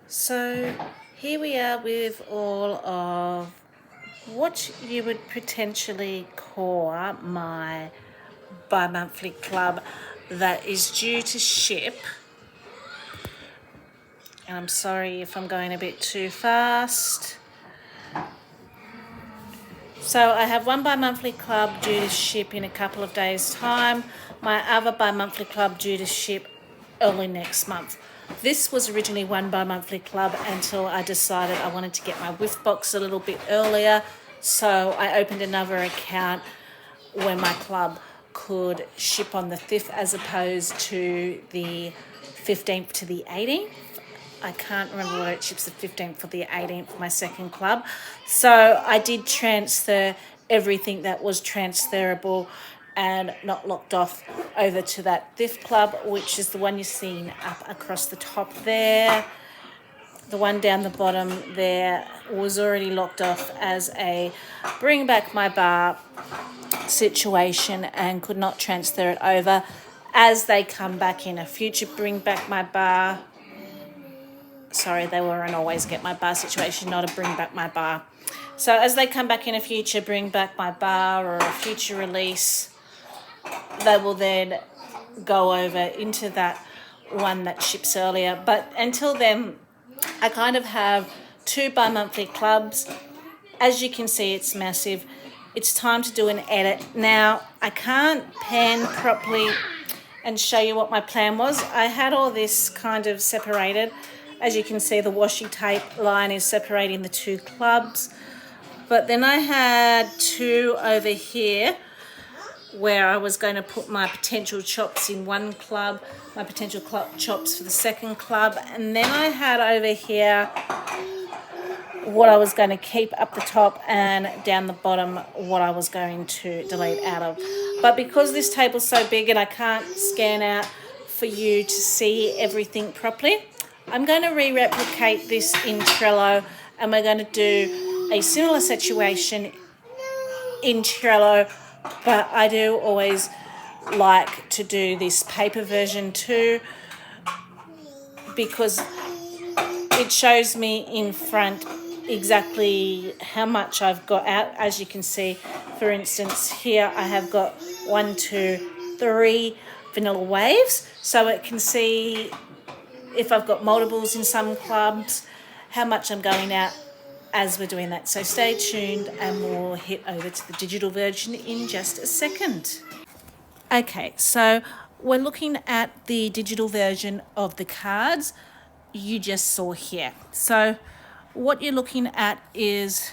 So here we are with all of what you would potentially call my bi-monthly club that is due to ship. And I'm sorry if I'm going a bit too fast. So I have one bi-monthly club due to ship in a couple of days' time. My other bi-monthly club due to ship early next month. This was originally one bi-monthly club until I decided I wanted to get my whiff box a little bit earlier. So I opened another account where my club could ship on the 5th as opposed to the 15th to the 18th. I can't remember whether it ships the 15th or the 18th for my second club. So I did transfer everything that was transferable and not locked off over to that 5th club, which is the one you're seeing up across the top there. The one down the bottom there was already locked off as a bring back my bar situation and could not transfer it over. As they come back in a future bring back my bar, sorry, they were an always get my bar situation, not a bring back my bar. So as they come back in a future bring back my bar or a future release, they will then go over into that one that ships earlier. But until then, I kind of have two bi-monthly clubs. As you can see, it's massive. It's time to do an edit. Now, I can't pan properly and show you what my plan was. I had all this kind of separated. As you can see, the washi tape line is separating the two clubs. But then I had two over here where I was going to put my potential chops in one club, my potential chops for the second club. And then I had over here what I was going to keep up the top and down the bottom what I was going to delete out of. But because this table's so big and I can't scan out for you to see everything properly, I'm going to re-replicate this in Trello and we're going to do a similar situation in Trello, but I do always like to do this paper version too because it shows me in front exactly how much I've got out. As you can see, for instance, here I have got 1, 2, 3 vanilla waves, so it can see if I've got multiples in some clubs, how much I'm going out as we're doing that. So stay tuned and we'll hit over to the digital version in just a second. Okay, so we're looking at the digital version of the cards you just saw here. So what you're looking at is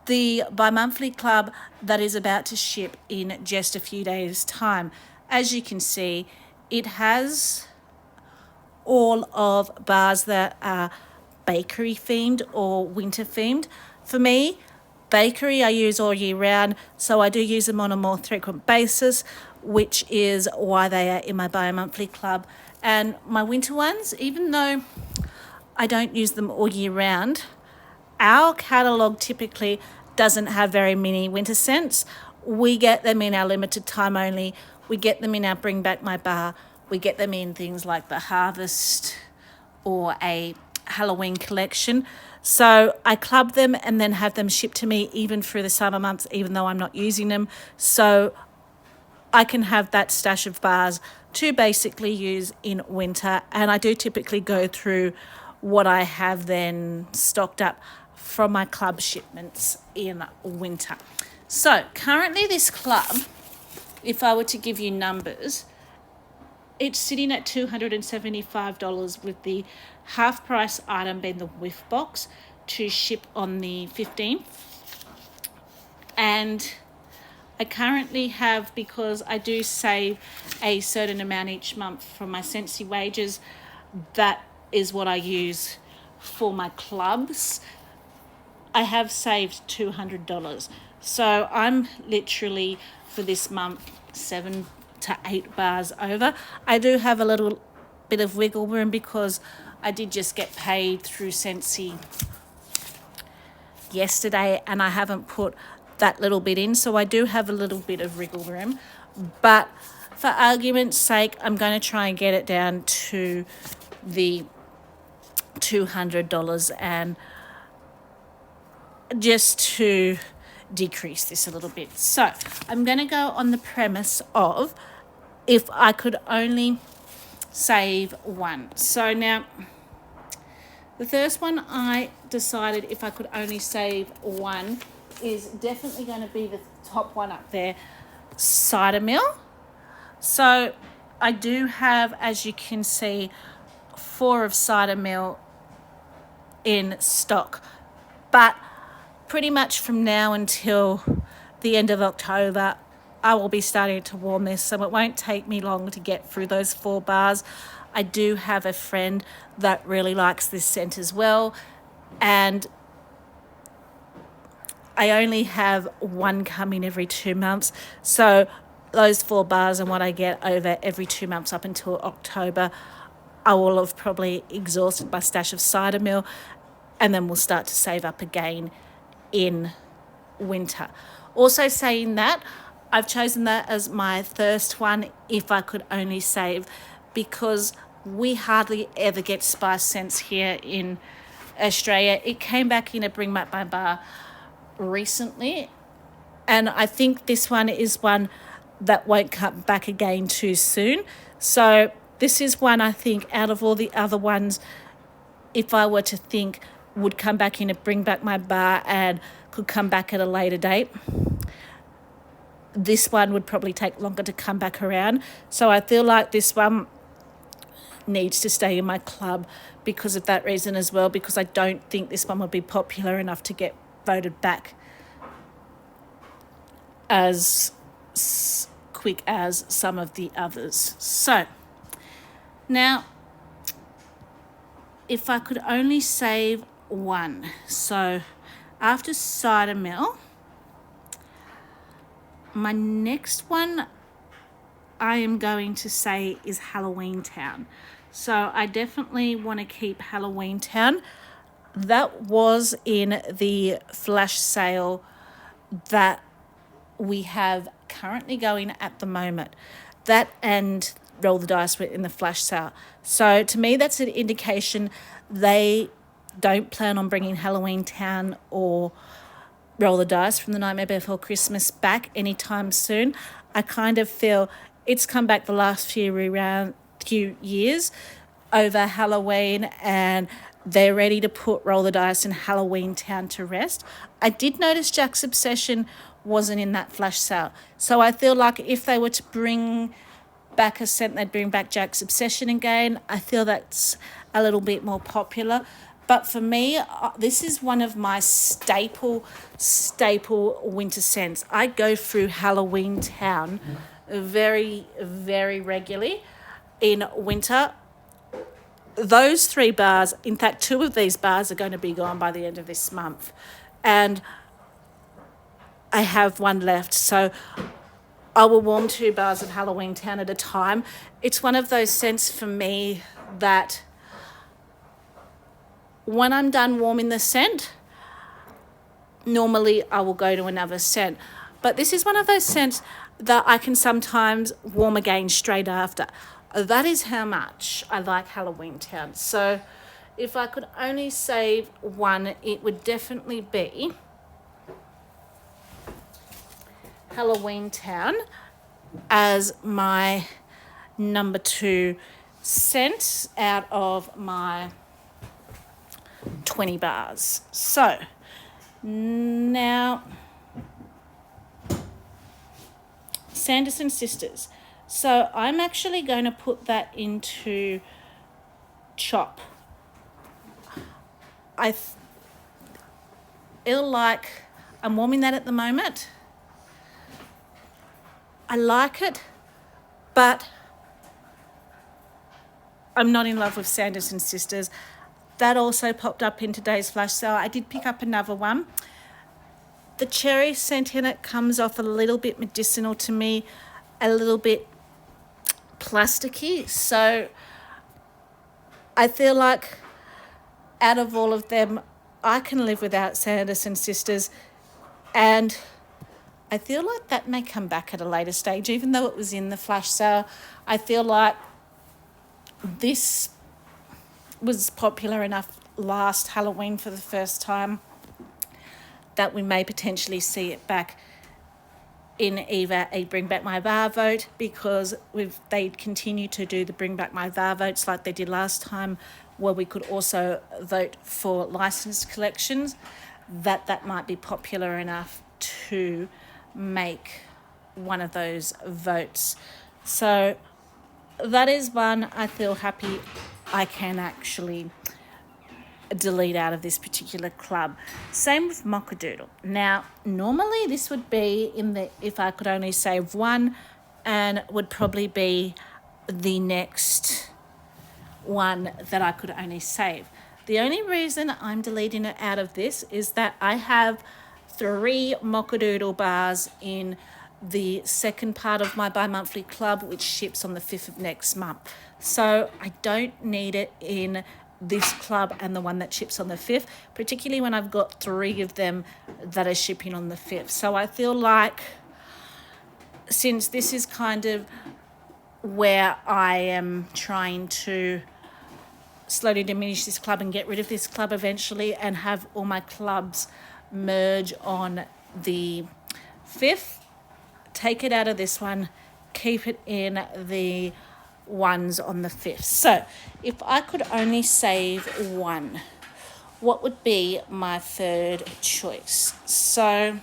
the bi-monthly club that is about to ship in just a few days' time. As you can see, it has all of bars that are bakery themed or winter themed. For me, bakery I use all year round, so I do use them on a more frequent basis, which is why they are in my bi-monthly club. And my winter ones, even though I don't use them all year round, our catalogue typically doesn't have very many winter scents. We get them in our limited time only. We get them in our bring back my bar. We get them in things like the harvest or a Halloween collection. So I club them and then have them shipped to me even through the summer months, even though I'm not using them. So I can have that stash of bars to basically use in winter. And I do typically go through what I have then stocked up from my club shipments in winter. So currently this club, if I were to give you numbers, it's sitting at $275 with the half price item being the whiff box to ship on the 15th. And I currently have, because I do save a certain amount each month from my scentsy wages, that is what I use for my clubs. I have saved $200. So I'm literally for this month 7 to 8 bars over. I do have a little bit of wiggle room because I did just get paid through Scentsy yesterday and I haven't put that little bit in, so I do have a little bit of wiggle room. But for argument's sake, I'm going to try and get it down to $200, and just to decrease this a little bit. So I'm going to go on the premise of if I could only save one. So now the first one I decided if I could only save one is definitely going to be the top one up there, cider mill. So I do have, as you can see, 4 of cider mill in stock, but pretty much from now until the end of October, I will be starting to warm this, so it won't take me long to get through those 4 bars. I do have a friend that really likes this scent as well, and I only have one coming every 2 months, so those 4 bars and what I get over every 2 months up until October, I will have probably exhausted my stash of cider mill, and then we'll start to save up again in winter. Also saying that, I've chosen that as my first one if I could only save, because we hardly ever get spice scents here in Australia. It came back in a Bring Back My Bar recently, and I think this one is one that won't come back again too soon. So this is one I think out of all the other ones, if I were to think would come back in a Bring Back My Bar and could come back at a later date, this one would probably take longer to come back around. So I feel like this one needs to stay in my club because of that reason as well, because I don't think this one would be popular enough to get voted back as quick as some of the others. So now, if I could only save one, so after cider mill, my next one I am going to say is Halloween Town. So I definitely want to keep Halloween Town. That was in the flash sale that we have currently going at the moment. That and Roll the Dice were in the flash sale. So to me, that's an indication they don't plan on bringing Halloween Town or Roll the Dice from the Nightmare Before Christmas back anytime soon. I kind of feel it's come back the last few years over Halloween, and they're ready to put Roll the Dice and Halloween Town to rest. I did notice Jack's Obsession wasn't in that flash sale. So I feel like if they were to bring back a scent, they'd bring back Jack's Obsession again. I feel that's a little bit more popular. But for me, this is one of my staple winter scents. I go through Halloween Town very, very regularly in winter. Those 3 bars, in fact, 2 of these bars are going to be gone by the end of this month. And I have one left. So I will warm 2 bars of Halloween Town at a time. It's one of those scents for me that when I'm done warming the scent, normally I will go to another scent. But this is one of those scents that I can sometimes warm again straight after. That is how much I like Halloween Town. So if I could only save one, it would definitely be Halloween Town as my number 2 scent out of my 20 bars. So now Sanderson Sisters. So I'm actually going to put that into chop. I feel like I'm warming that at the moment. I like it, but I'm not in love with Sanderson Sisters. That also popped up in today's flash sale. I did pick up another one. The cherry scent in it comes off a little bit medicinal to me, a little bit plasticky. So I feel like out of all of them, I can live without Sanderson Sisters. And I feel like that may come back at a later stage, even though it was in the flash sale. I feel like this was popular enough last Halloween for the first time that we may potentially see it back in either a Bring Back My Bar vote, because they continue to do the Bring Back My Bar votes like they did last time, where we could also vote for licensed collections, that might be popular enough to make one of those votes. So that is one I feel happy I can actually delete out of this particular club. Same with Mochadoodle. Now, normally this would be in the if I could only save one, and would probably be the next one that I could only save. The only reason I'm deleting it out of this is that I have 3 Mochadoodle bars in the second part of my bi-monthly club, which ships on the 5th of next month. So I don't need it in this club and the one that ships on the 5th, particularly when I've got 3 of them that are shipping on the 5th. So I feel like, since this is kind of where I am trying to slowly diminish this club and get rid of this club eventually and have all my clubs merge on the 5th, take it out of this one, keep it in the ones on the 5th. So if I could only save one, what would be my third choice? So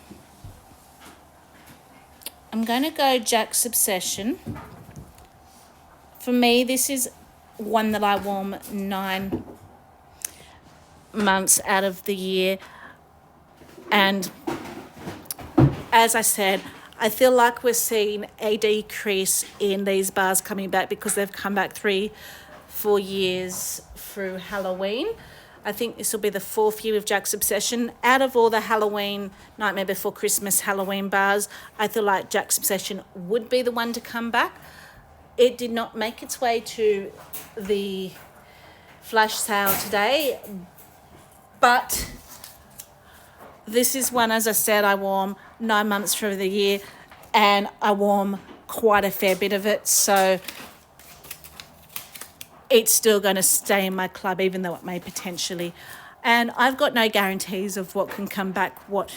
I'm going to go Jack's Obsession. For me, this is one that I warm 9 months out of the year. And as I said, I feel like we're seeing a decrease in these bars coming back because they've come back 3-4 years through Halloween. I think this will be the 4th year with Jack's Obsession. Out of all the Halloween, Nightmare Before Christmas, Halloween bars, I feel like Jack's Obsession would be the one to come back. It did not make its way to the flash sale today, but this is one, as I said, I warm 9 months through the year, and I warm quite a fair bit of it, so it's still going to stay in my club, even though it may potentially. And I've got no guarantees of what can come back, what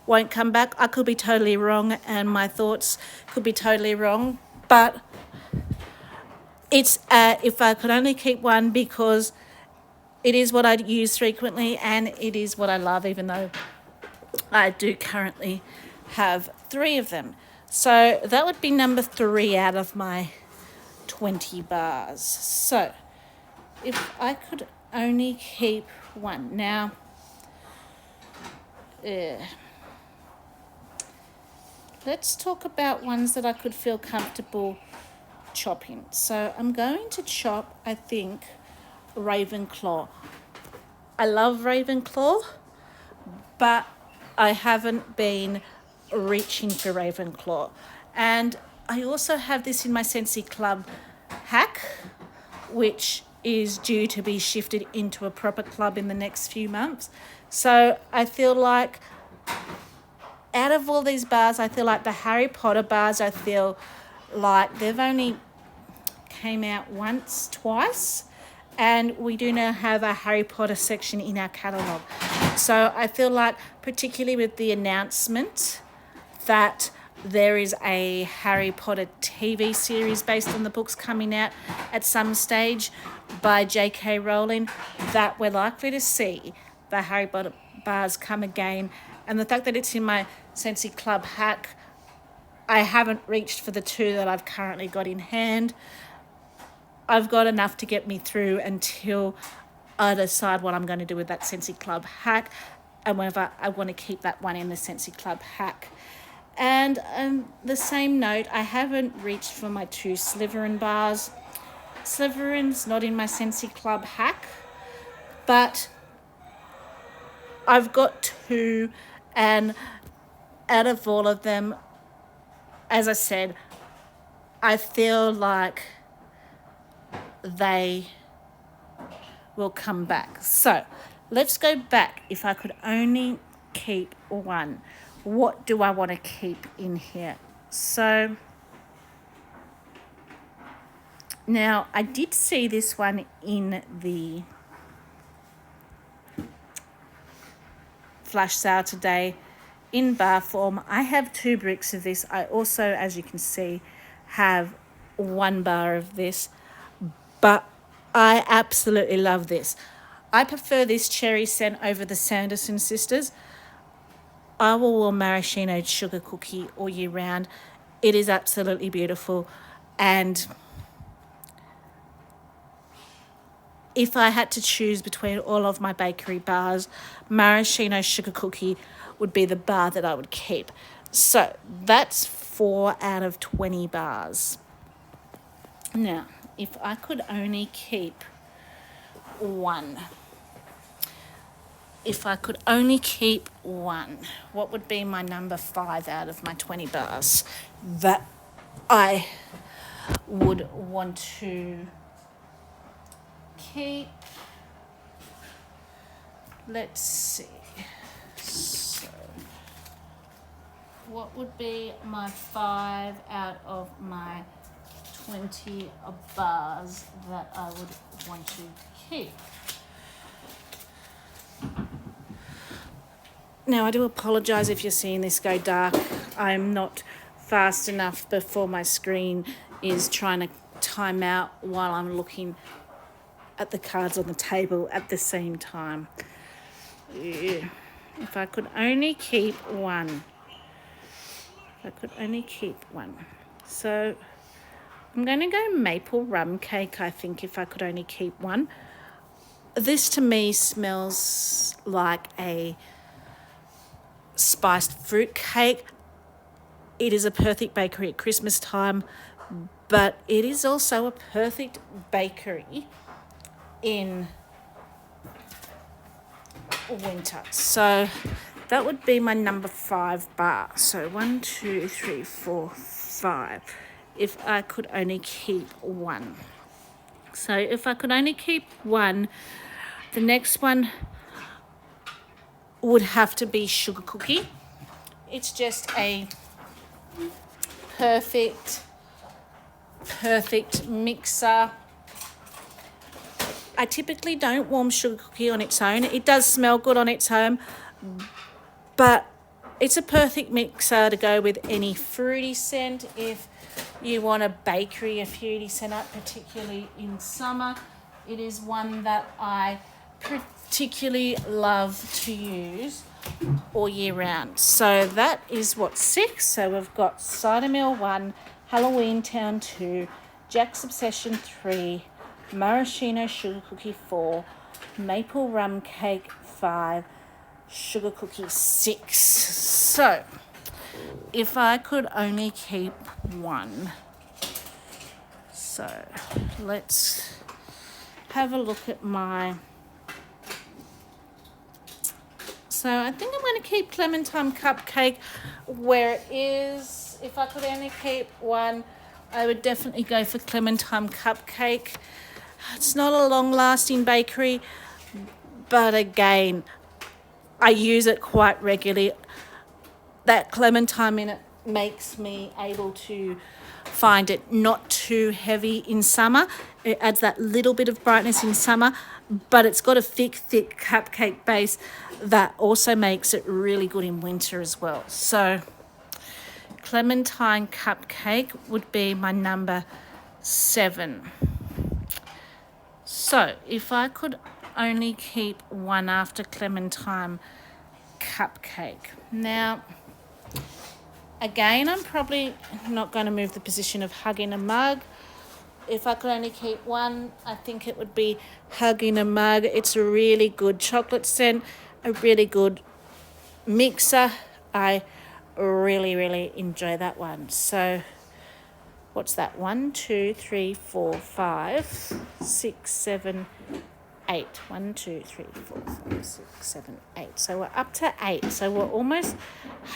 won't come back. I could be totally wrong, and my thoughts could be totally wrong, but it's if I could only keep one, because it is what I use frequently and it is what I love, even though I do currently have 3 of them. So that would be number 3 out of my 20 bars. So if I could only keep one. Now, let's talk about ones that I could feel comfortable chopping. So I'm going to chop, I think, Ravenclaw. I love Ravenclaw, but I haven't been reaching for Ravenclaw. And I also have this in my Scentsy Club hack, which is due to be shifted into a proper club in the next few months. So I feel like out of all these bars, I feel like the Harry Potter bars, I feel like they've only came out once, twice, and we do now have a Harry Potter section in our catalogue. So I feel like, particularly with the announcement that there is a Harry Potter TV series based on the books coming out at some stage by J.K. Rowling, that we're likely to see the Harry Potter bars come again. And the fact that it's in my Scentsy Club hack, I haven't reached for the 2 that I've currently got in hand. I've got enough to get me through until I decide what I'm going to do with that Scentsy Club hack, and whether I want to keep that one in the Scentsy Club hack. And the same note, I haven't reached for my 2 Slytherin bars. Slytherin's not in my Scentsy Club hack, but I've got 2, and out of all of them, as I said, I feel like they will come back. So let's go back. If I could only keep one, what do I want to keep in here? So now I did see this one in the flash sale today in bar form. I have 2 bricks of this. I also, as you can see, have 1 bar of this, but I absolutely love this. I prefer this cherry scent over the Sanderson Sisters. I will wear maraschino sugar cookie all year round. It is absolutely beautiful, and if I had to choose between all of my bakery bars, maraschino sugar cookie would be the bar that I would keep. So that's 4 out of 20 bars. Now, if I could only keep one, what would be my number 5 out of my 20 bars that I would want to keep? Let's see. So, what would be my 5 out of my 20 bars that I would want to keep? Now, I do apologise if you're seeing this go dark. I'm not fast enough before my screen is trying to time out while I'm looking at the cards on the table at the same time. Yeah. If I could only keep one. So I'm going to go maple rum cake, I think, if I could only keep one. This to me smells like a spiced fruit cake. It is a perfect bakery at Christmas time, but it is also a perfect bakery in winter. So that would be my number 5 bar. So 1, 2, 3, 4, 5. If I could only keep one. So if I could only keep one, the next one would have to be sugar cookie. It's just a perfect mixer. I typically don't warm sugar cookie on its own. It does smell good on its own, but it's a perfect mixer to go with any fruity scent. If you want a bakery, a fruity scent up, particularly in summer, it is one that I particularly love to use all year round. So that is what 6. So we've got Cider Mill 1, Halloween Town 2, Jack's Obsession 3, Maraschino Sugar Cookie 4, Maple Rum Cake 5, Sugar Cookie 6. So if I could only keep one. So let's have a look at my... So I think I'm going to keep Clementine Cupcake where it is. If I could only keep one, I would definitely go for Clementine Cupcake. It's not a long-lasting bakery, but again, I use it quite regularly. That clementine in it makes me able to find it not too heavy in summer. It adds that little bit of brightness in summer, but it's got a thick cupcake base that also makes it really good in winter as well. So Clementine Cupcake would be my number 7. So if I could only keep one after Clementine Cupcake. Now, again, I'm probably not going to move the position of Hugging a Mug. If I could only keep one, I think it would be Hugging a Mug. It's a really good chocolate scent, a really good mixer. I really enjoy that one. So what's that? 1, 2, 3, 4, 5, 6, 7, 8. 1, 2, 3, 4, 5, 6, 7, 8. So we're up to 8. So we're almost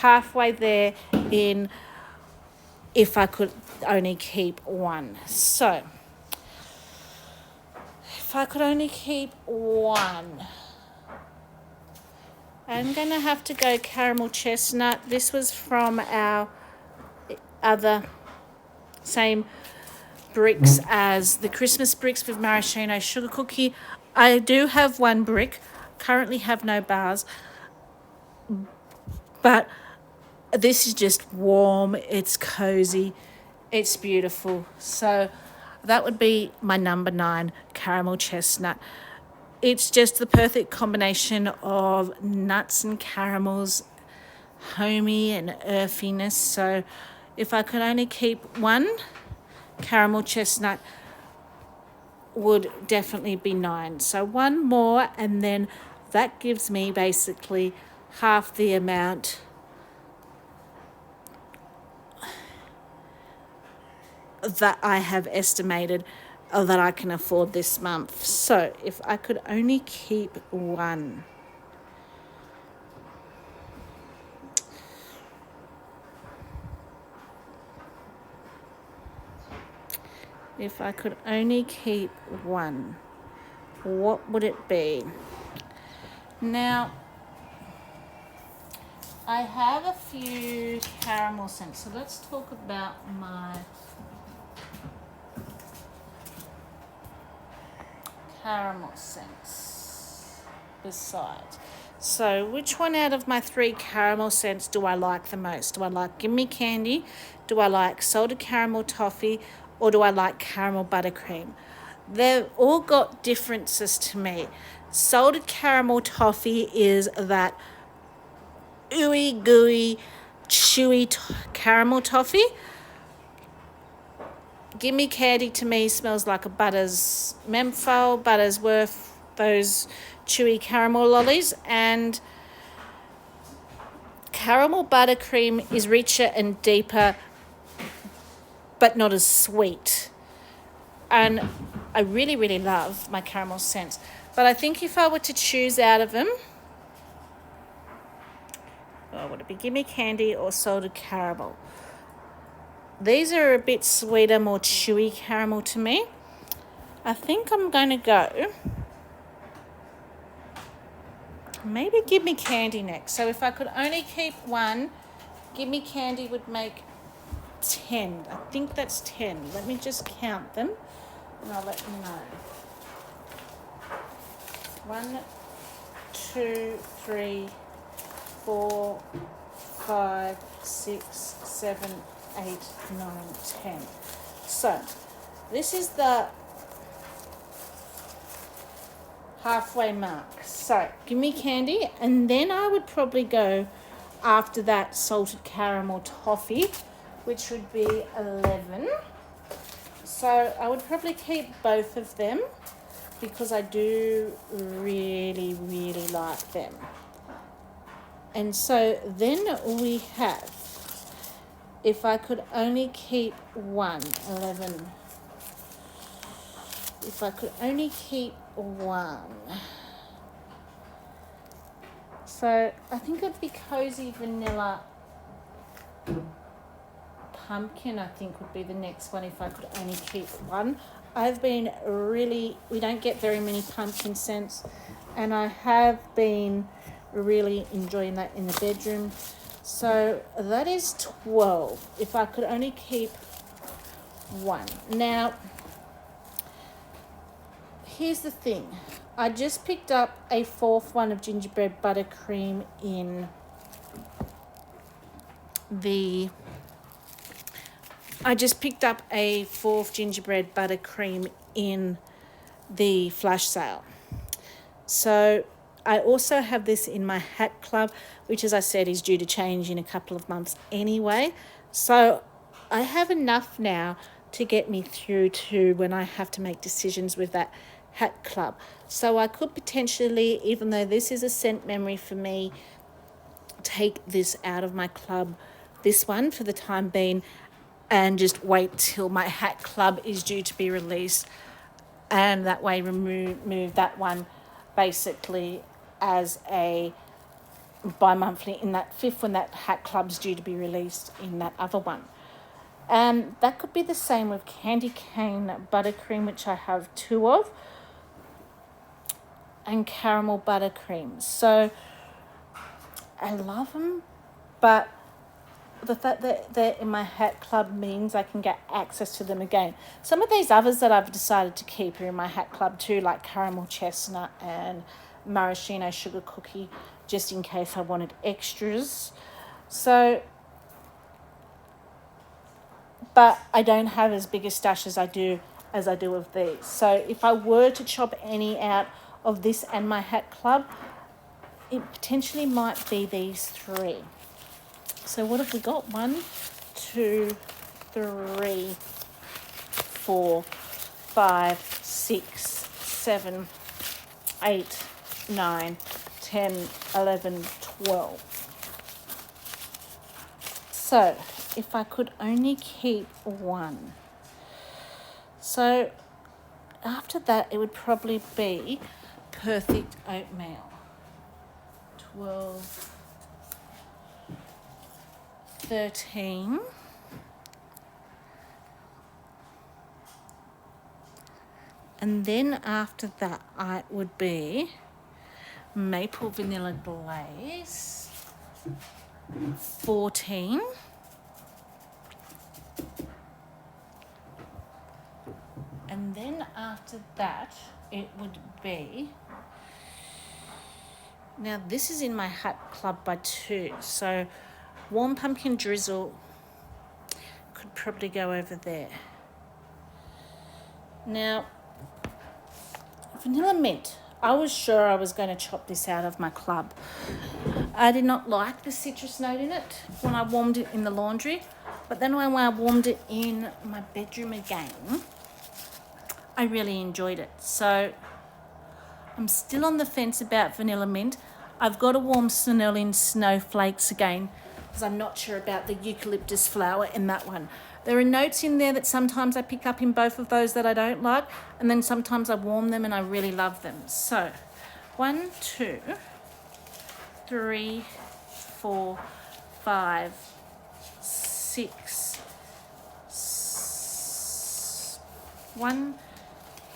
halfway there in if I could only keep one. So if I could only keep one, I'm going to have to go caramel chestnut. This was from our other same bricks as the Christmas bricks with maraschino sugar cookie. I do have one brick, currently have no bars, But this is just warm, it's cozy, it's beautiful. So that would be my number 9, caramel chestnut. It's just the perfect combination of nuts and caramels, homey and earthiness. So if I could only keep one, caramel chestnut would definitely be 9. So one more, and then that gives me basically half the amount that I have estimated that I can afford this month. So if I could only keep one. If I could only keep one, what would it be? Now, I have a few caramel scents. So let's talk about my caramel scents besides. So which one out of my 3 caramel scents do I like the most? Do I like Gimme Candy? Do I like Salted Caramel Toffee? Or do I like Caramel Buttercream? They've all got differences to me. Salted Caramel Toffee is that ooey gooey chewy caramel toffee. Gimme Candy to me smells like a Butters menthol, Buttersworth, those chewy caramel lollies, and Caramel Buttercream is richer and deeper but not as sweet. And I really, really love my caramel scents. But I think if I were to choose out of them, would it be Gimme Candy or Salted Caramel? These are a bit sweeter, more chewy caramel to me. I think I'm going to go maybe Gimme Candy next. So if I could only keep one, Gimme Candy would make 10. I think that's 10. Let me just count them and I'll let you know. 1, 2, 3, 4, 5, 6, 7, 8, 9, 10. So this is the halfway mark. So Gimme Candy, and then I would probably go after that Salted Caramel Toffee, which would be 11. So I would probably keep both of them because I do really, really like them. And so then we have, if I could only keep one, 11. If I could only keep one. So I think it'd be Cozy Vanilla Pumpkin, I think would be the next one if I could only keep one. I've been we don't get very many pumpkin scents, and I have been really enjoying that in the bedroom. So that is 12 if I could only keep one. Now, here's the thing. I just picked up a 4th one of gingerbread buttercream in the... I just picked up a 4th gingerbread buttercream in the flash sale. So I also have this in my hat club, which, as I said, is due to change in a couple of months anyway. So I have enough now to get me through to when I have to make decisions with that hat club. So I could potentially, even though this is a scent memory for me, take this out of my club, this one for the time being, and just wait till my hat club is due to be released, and that way remove that one basically as a bi-monthly in that 5th when that hat club's due to be released in that other one. And that could be the same with Candy Cane Buttercream, which I have 2 of, and Caramel Buttercream. So I love them, but the fact that they're in my hat club means I can get access to them again. Some of these others that I've decided to keep are in my hat club too, like Caramel Chestnut and Maraschino Sugar Cookie, just in case I wanted extras. So, but I don't have as big a stash as I do of these. So if I were to chop any out of this and my hat club, it potentially might be these three. So what have we got? 1, 2, 3, 4, 5, 6, 7, 8, 9, 10, 11, 12. So if I could only keep one. So after that, it would probably be perfect oatmeal. 12, 13, and then after that, it would be maple vanilla glaze. 14. And then after that, it would be, now this is in my hat club by 2, so warm pumpkin drizzle could probably go over there. Now, vanilla mint, I was sure I was going to chop this out of my club. I did not like the citrus note in it when I warmed it in the laundry, but then when I warmed it in my bedroom again, I really enjoyed it. So I'm still on the fence about vanilla mint. I've got to warm Sonelin snowflakes again because I'm not sure about the eucalyptus flower in that one. There are notes in there that sometimes I pick up in both of those that I don't like, and then sometimes I warm them and I really love them. So 1, 2, 3, 4, 5, 6, 1.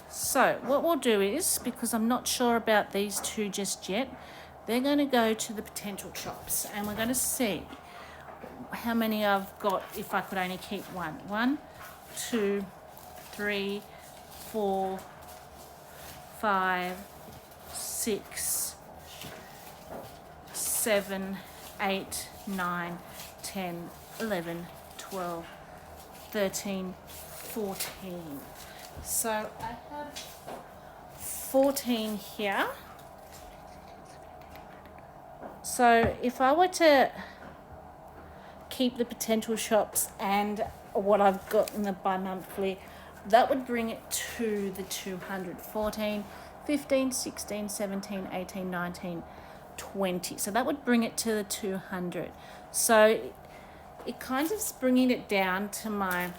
So what we'll do is, because I'm not sure about these two just yet, they're going to go to the potential chops, and we're going to see how many I've got if I could only keep one. 1, 2, 3, 4, 5, 6, 7, 8, 9, 10, 11, 12, 13, 14. So I have 14 here. So if I were to keep the potential shops and what I've got in the bi-monthly, that would bring it to the 200. 14, 15, 16, 17, 18, 19, 20. So that would bring it to the 200. So it kind of is bringing it down to my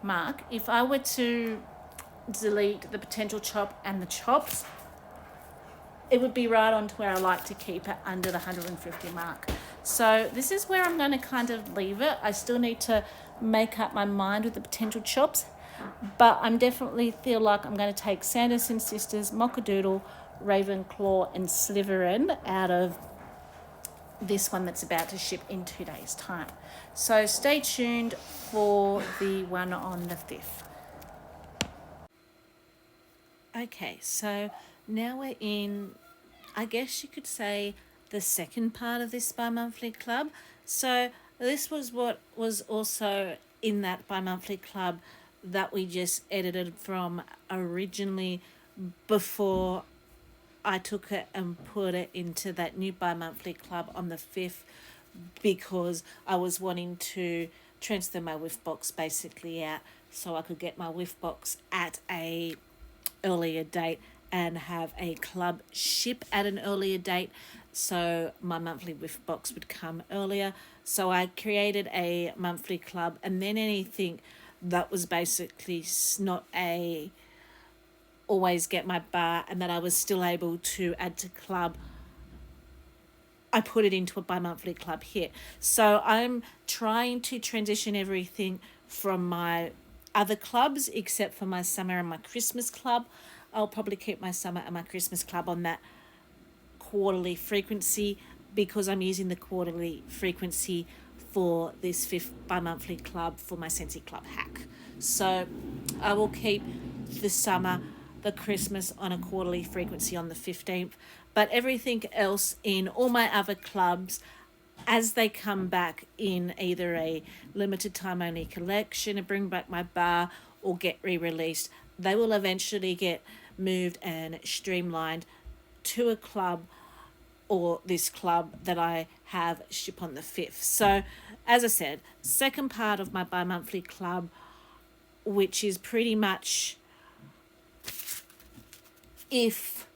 mark. If I were to delete the potential chop and the chops, it would be right on to where I like to keep it, under the 150 mark. So this is where I'm going to kind of leave it. I still need to make up my mind with the potential chops, but I'm definitely feel like I'm going to take Sanderson Sisters, Mochadoodle, Ravenclaw and Slytherin out of this one that's about to ship in 2 days' time. So stay tuned for the one on the 5th. Okay, so now we're in, I guess you could say, the second part of this bi-monthly club. So this was what was also in that bi-monthly club that we just edited from originally before I took it and put it into that new bi-monthly club on the 5th, because I was wanting to transfer my whiff box basically out so I could get my whiff box at a earlier date and have a club ship at an earlier date, so my monthly whiff box would come earlier. So I created a monthly club, and then anything that was basically not a always get my bar and that I was still able to add to club, I put it into a bi-monthly club here. So I'm trying to transition everything from my other clubs except for my summer and my Christmas club. I'll probably keep my summer and my Christmas club on that quarterly frequency, because I'm using the quarterly frequency for this 5th bi-monthly club for my Scentsy Club hack. So I will keep the summer the Christmas on a quarterly frequency on the 15th. But everything else in all my other clubs, as they come back in either a limited time only collection, a bring back my bar, or get re-released, they will eventually get moved and streamlined to a club or this club that I have ship on the 5th. So as I said, second part of my bi-monthly club, which is pretty much if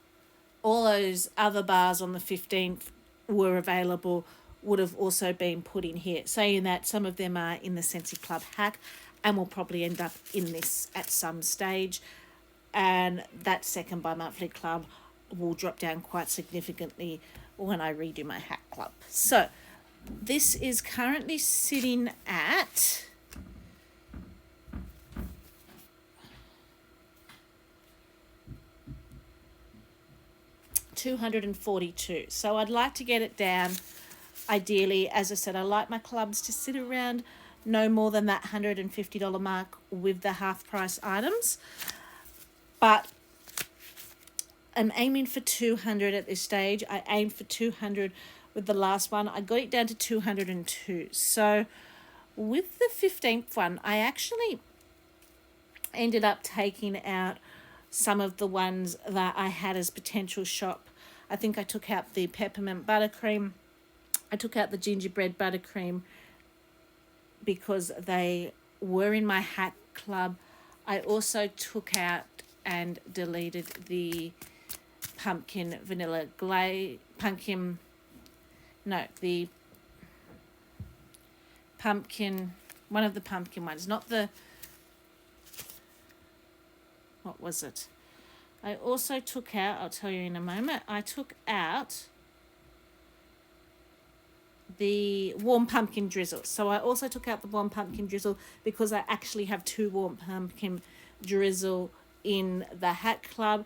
all those other bars on the 15th were available, would have also been put in here, saying that some of them are in the Scentsy Club hack and will probably end up in this at some stage. And that second bi-monthly club will drop down quite significantly when I redo my hack club. So this is currently sitting at $242. So I'd like to get it down. Ideally, as I said, I like my clubs to sit around no more than that $150 mark with the half price items. But I'm aiming for 200 at this stage. I aimed for 200 with the last one. I got it down to 202. So with the 15th one, I actually ended up taking out some of the ones that I had as potential shop. I think I took out the peppermint buttercream. I took out the gingerbread buttercream because they were in my hack club. I also took out and deleted the pumpkin vanilla glaze, the pumpkin, one of the pumpkin ones, not the, what was it? I also took out, I'll tell you in a moment, I took out the warm pumpkin drizzle. So I also took out the warm pumpkin drizzle because I actually have 2 warm pumpkin drizzle in the hat club,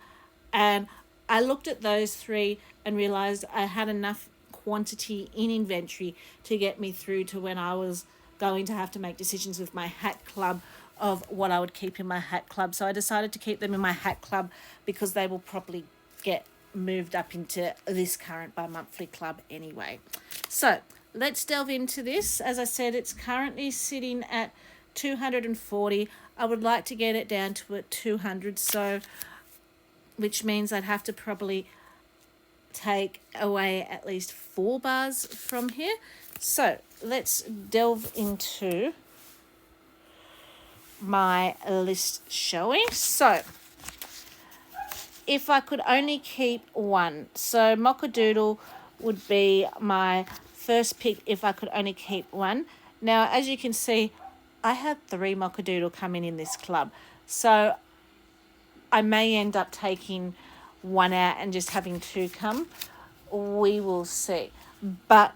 and I looked at those 3 and realized I had enough quantity in inventory to get me through to when I was going to have to make decisions with my hat club of what I would keep in my hat club. So I decided to keep them in my hat club because they will probably get moved up into this current bi-monthly club anyway. So let's delve into this. As I said, it's currently sitting at 240. I would like to get it down to 200, so which means I'd have to probably take away at least 4 bars from here. So let's delve into my list showing. So if I could only keep one, so Mochadoodle would be my first pick if I could only keep one. Now, as you can see, I had 3 Mochadoodle coming in this club, so I may end up taking one out and just having 2 come. We will see. But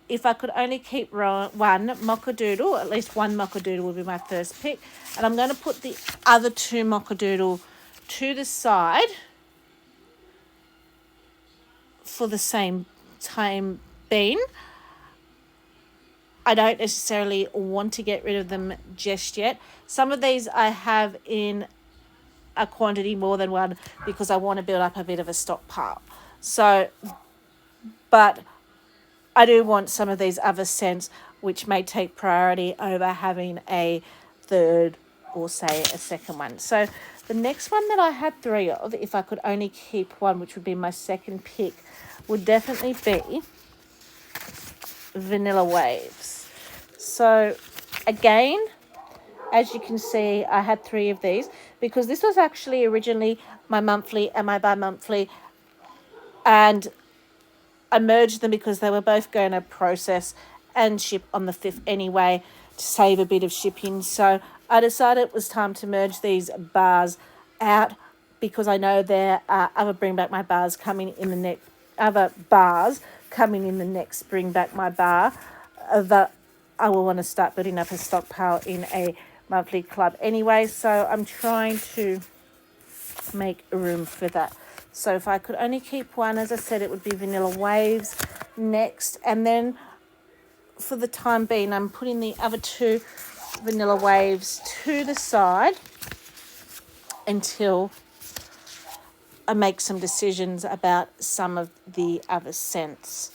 if I could only keep one Mochadoodle, at least one Mochadoodle would be my first pick. And I'm going to put the other 2 Mochadoodle to the side for the same time being. I don't necessarily want to get rid of them just yet. Some of these I have in a quantity more than one because I want to build up a bit of a stockpile. So, but I do want some of these other scents which may take priority over having a third or say a second one. So the next one that I had 3 of, if I could only keep one, which would be my second pick, would definitely be Vanilla Waves. So again, as you can see, I had 3 of these because this was actually originally my monthly and my bi-monthly, and I merged them because they were both going to process and ship on the 5th anyway to save a bit of shipping. So I decided it was time to merge these bars out because I know there are other Bring Back My Bars coming in the next, other bars coming in the next Bring Back My Bar that I will want to start building up a stockpile in a monthly club anyway. So I'm trying to make room for that. So if I could only keep one, as I said, it would be Vanilla Waves next. And then for the time being, I'm putting the other 2 Vanilla Waves to the side until I make some decisions about some of the other scents.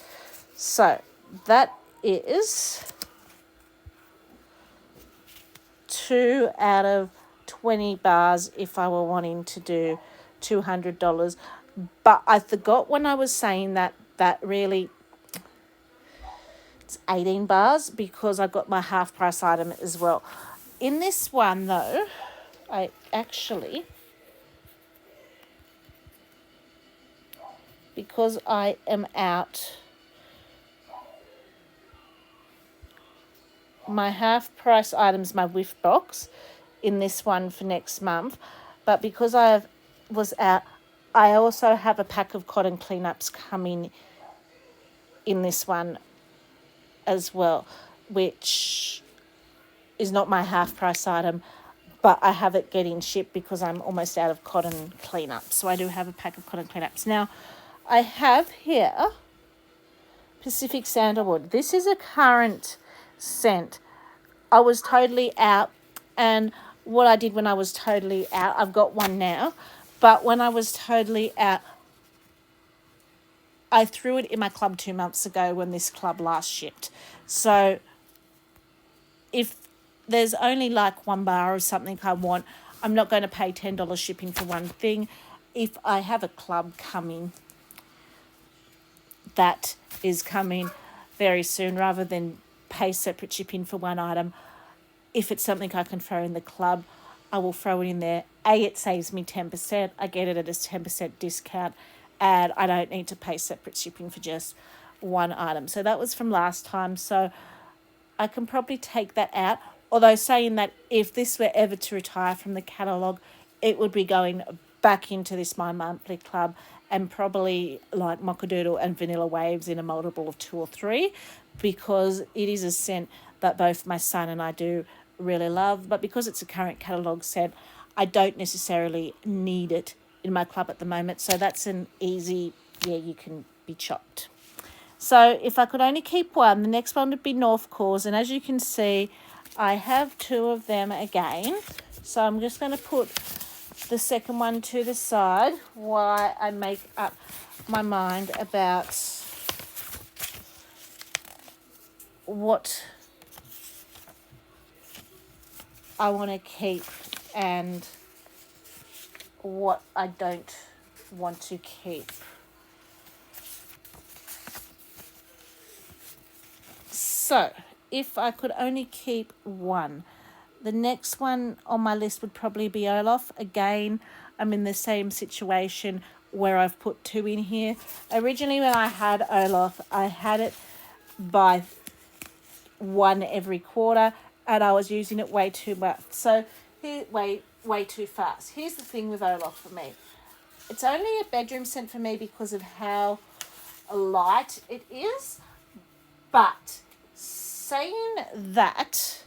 So that is 2 out of 20 bars if I were wanting to do $200. But I forgot when I was saying that really it's 18 bars because I got my half price item as well. In this one though, I actually, because I am out, my half price items, my whiff box in this one for next month, but because I was out, I also have a pack of cotton cleanups coming in this one as well, which is not my half price item, but I have it getting shipped because I'm almost out of cotton cleanups. So I do have a pack of cotton cleanups. Now, I have here Pacific Sandalwood. This is a current scent. I was totally out, and what I did when I was totally out, I've got one now, but when I was totally out, I threw it in my club 2 months ago when this club last shipped. So if there's only like 1 bar or something I want, I'm not going to pay $10 shipping for one thing. If I have a club coming that is coming very soon, rather than pay separate shipping for one item, if it's something I can throw in the club, I will throw it in there. It saves me 10%. I get it at a 10% discount, and I don't need to pay separate shipping for just one item. So that was from last time. So I can probably take that out. Although saying that, if this were ever to retire from the catalogue, it would be going back into this My Monthly Club, and probably like Mochadoodle and Vanilla Waves in a multiple of 2 or 3, because it is a scent that both my son and I do really love. But because it's a current catalogue scent, I don't necessarily need it in my club at the moment. So that's an easy, yeah, you can be chopped. So if I could only keep one, the next one would be North Cause. And as you can see, I have 2 of them again. So I'm just going to put the second one to the side while I make up my mind about what I want to keep and what I don't want to keep. So if I could only keep one, the next one on my list would probably be Olaf. Again, I'm in the same situation where I've put 2 in here. Originally when I had Olaf, I had it by 1 every quarter, and I was using it way too much. So here, way too fast. Here's the thing with Olaf for me. It's only a bedroom scent for me because of how light it is. But saying that,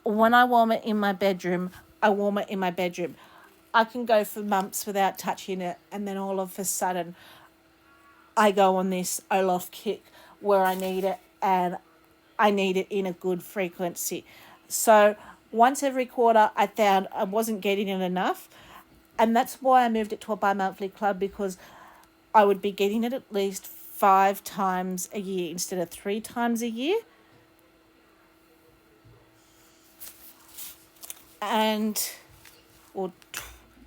when I warm it in my bedroom, I warm it in my bedroom. I can go for months without touching it, and then all of a sudden I go on this Olaf kick where I need it, and I need it in a good frequency. So once every quarter, I found I wasn't getting it enough, and that's why I moved it to a bi-monthly club, because I would be getting it at least 5 times a year instead of 3 times a year. And, or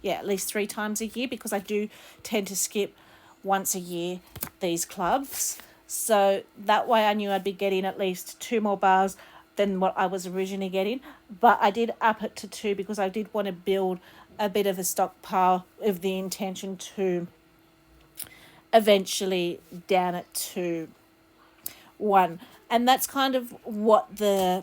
yeah, at least 3 times a year, because I do tend to skip once a year these clubs. So that way I knew I'd be getting at least 2 more bars than what I was originally getting. But I did up it to 2 because I did want to build a bit of a stockpile with the intention to eventually down it to 1. And that's kind of what the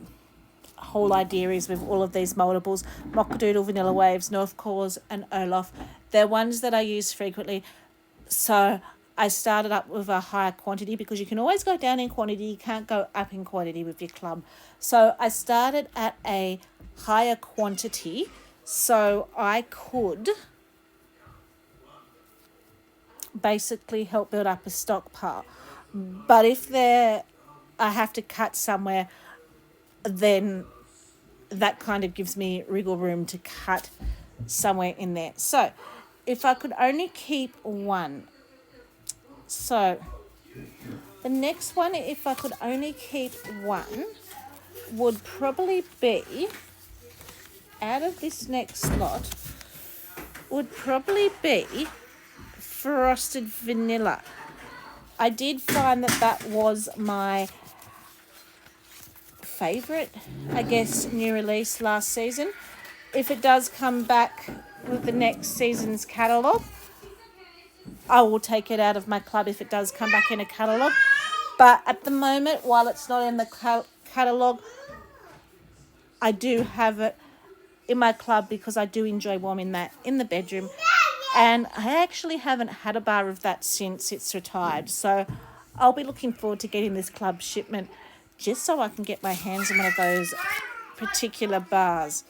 whole idea is with all of these multiples. Mochadoodle, Vanilla Waves, North Cause and Olaf. They're ones that I use frequently. So I started up with a higher quantity, because you can always go down in quantity. You can't go up in quantity with your club. So I started at a higher quantity so I could basically help build up a stockpile. But if I have to cut somewhere, then that kind of gives me wriggle room to cut somewhere in there. So if I could only keep one. So the next one, if I could only keep one, would probably be, out of this next lot, would probably be frosted vanilla. I did find that that was my favourite, I guess, new release last season. If it does come back with the next season's catalogue, I will take it out of my club if it does come back in a catalogue. But at the moment, while it's not in the catalogue, I do have it in my club because I do enjoy warming that in the bedroom. And I actually haven't had a bar of that since it's retired. So I'll be looking forward to getting this club shipment just so I can get my hands on one of those particular bars.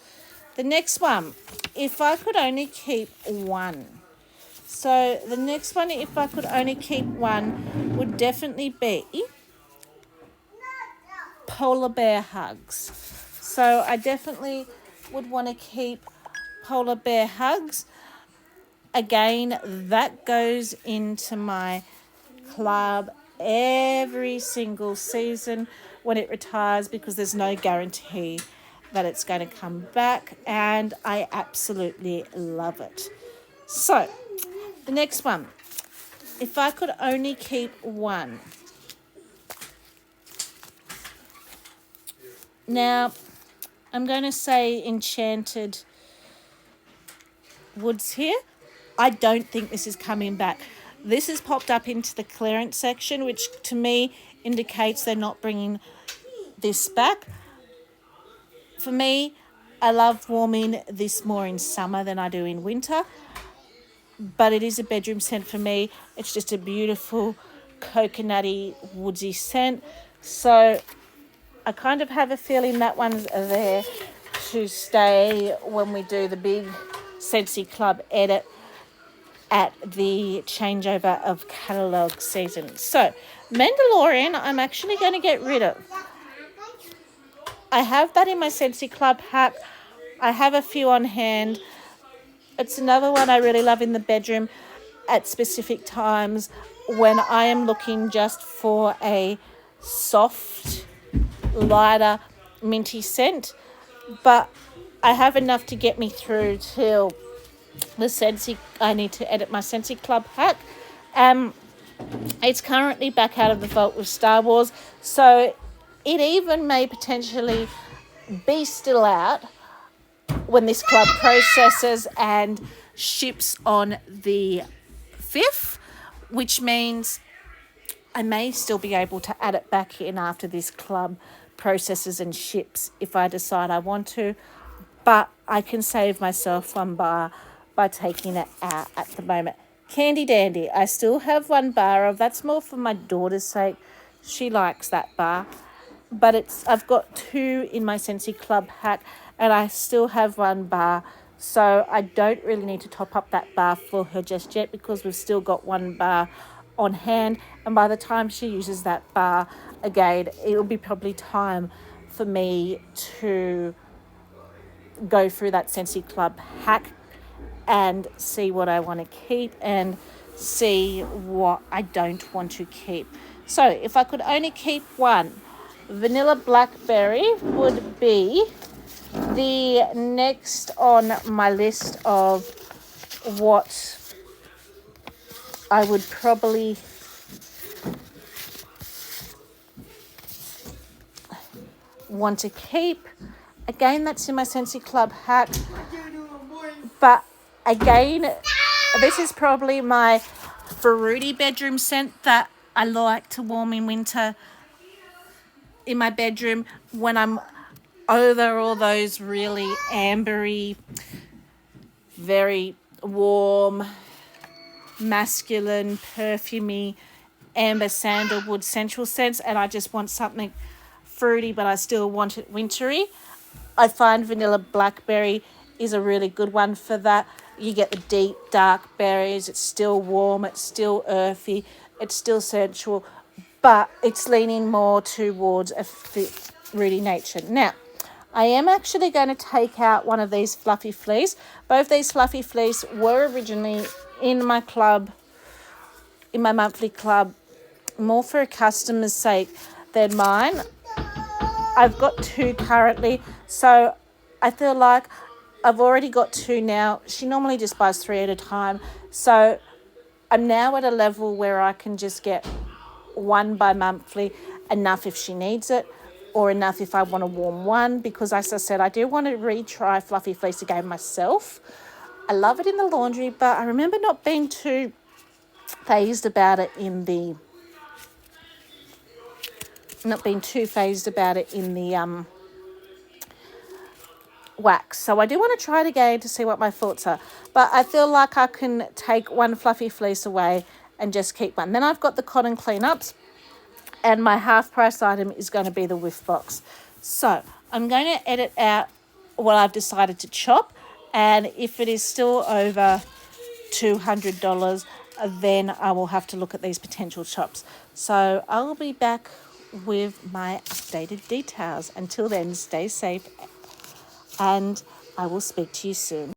The next one, if I could only keep one. So the next one, if I could only keep one, would definitely be polar bear hugs. So I definitely would want to keep polar bear hugs. Again, that goes into my club every single season when it retires because there's no guarantee that it's going to come back, and I absolutely love it. So the next one, if I could only keep one. Now, I'm going to say Enchanted Woods here. I don't think this is coming back. This has popped up into the clearance section, which to me indicates they're not bringing this back. For me, I love warming this more in summer than I do in winter, but it is a bedroom scent for me. It's just a beautiful coconutty, woodsy scent. So I kind of have a feeling that one's there to stay when we do the big Scentsy Club edit at the changeover of catalogue season. So Mandalorian, I'm actually going to get rid of. I have that in my Scentsy Club hack. I have a few on hand. It's another one I really love in the bedroom at specific times when I am looking just for a soft, lighter, minty scent. But I have enough to get me through till the Scentsy. I need to edit my Scentsy Club hack. It's currently back out of the vault with Star Wars, so it even may potentially be still out when this club processes and ships on the 5th, which means I may still be able to add it back in after this club processes and ships if I decide I want to, but I can save myself one bar by taking it out at the moment. Candy Dandy, I still have one bar of. That's more for my daughter's sake. She likes that bar. But I've got 2 in my Scentsy Club hack, and I still have one bar. So I don't really need to top up that bar for her just yet because we've still got one bar on hand. And by the time she uses that bar again, it'll be probably time for me to go through that Scentsy Club hack and see what I want to keep and see what I don't want to keep. So if I could only keep one, Vanilla Blackberry would be the next on my list of what I would probably want to keep. Again, that's in my Scentsy Club hack. But again, this is probably my fruity bedroom scent that I like to warm in winter in my bedroom when I'm over all those really ambery, very warm, masculine, perfumey, amber sandalwood sensual scents, and I just want something fruity but I still want it wintry. I find Vanilla Blackberry is a really good one for that. You get the deep dark berries, it's still warm, it's still earthy, it's still sensual, but it's leaning more towards a fruity nature. Now, I am actually going to take out one of these fluffy fleece. Both these fluffy fleece were originally in my club, in my monthly club, more for a customer's sake than mine. I've got 2 currently, so I feel like I've already got 2 now. She normally just buys 3 at a time, so I'm now at a level where I can just get 1 bi-monthly, enough if she needs it, or enough if I want a warm one, because as I said, I do want to retry Fluffy Fleece again myself. I love it in the laundry, but I remember not being too phased about it in the wax. So I do want to try it again to see what my thoughts are. But I feel like I can take 1 fluffy fleece away and just keep 1. Then I've got the cotton cleanups, and my half price item is going to be the whiff box. So I'm going to edit out what I've decided to chop, and if it is still over $200, then I will have to look at these potential chops. So I will be back with my updated details. Until then, stay safe, and I will speak to you soon.